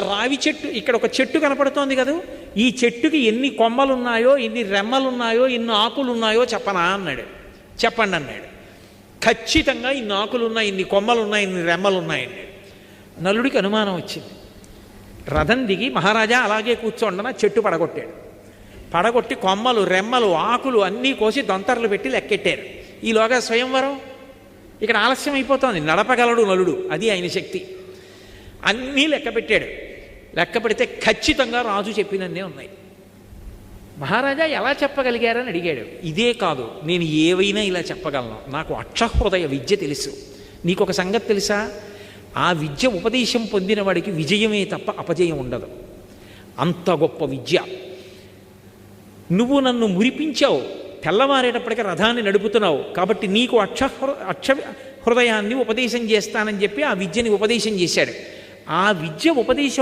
రావి చెట్టు, ఇక్కడ ఒక చెట్టు కనపడుతోంది కదా, ఈ చెట్టుకి ఎన్ని కొమ్మలు ఉన్నాయో, ఎన్ని రెమ్మలు ఉన్నాయో, ఎన్ని ఆకులు ఉన్నాయో చెప్పనా అన్నాడు. చెప్పండి అన్నాడు. ఖచ్చితంగా ఇన్ని ఆకులు ఉన్నాయి, ఇన్ని కొమ్మలు ఉన్నాయి, ఇన్ని రెమ్మలు ఉన్నాయండి. నలుడికి అనుమానం వచ్చింది. రథం దిగి మహారాజా అలాగే కూర్చోండన చెట్టు పడగొట్టాడు. పడగొట్టి కొమ్మలు, రెమ్మలు, ఆకులు అన్నీ కోసి దొంతర్లు పెట్టి లెక్కెట్టారు. ఈలోగా స్వయంవరం ఇక్కడ ఆలస్యం అయిపోతుంది. నడపగలడు నలుడు, అది ఆయన శక్తి. అన్నీ లెక్క పెట్టాడు. లెక్క పెడితే ఖచ్చితంగా రాజు చెప్పినన్నే ఉన్నాయి. మహారాజా ఎలా చెప్పగలిగారని అడిగాడు. ఇదే కాదు, నేను ఏవైనా ఇలా చెప్పగలను, నాకు అక్షహృదయ విద్య తెలుసు. నీకొక సంగతి తెలుసా, ఆ విద్య ఉపదేశం పొందిన వాడికి విజయమే తప్ప అపజయం ఉండదు. అంత గొప్ప విద్య. నువ్వు నన్ను మురిపించావు, తెల్లవారేటప్పటికీ రథాన్ని నడుపుతున్నావు, కాబట్టి నీకు అక్ష హృదయాన్ని ఉపదేశం చేస్తానని చెప్పి ఆ విద్యని ఉపదేశం చేశాడు. ఆ విద్య ఉపదేశం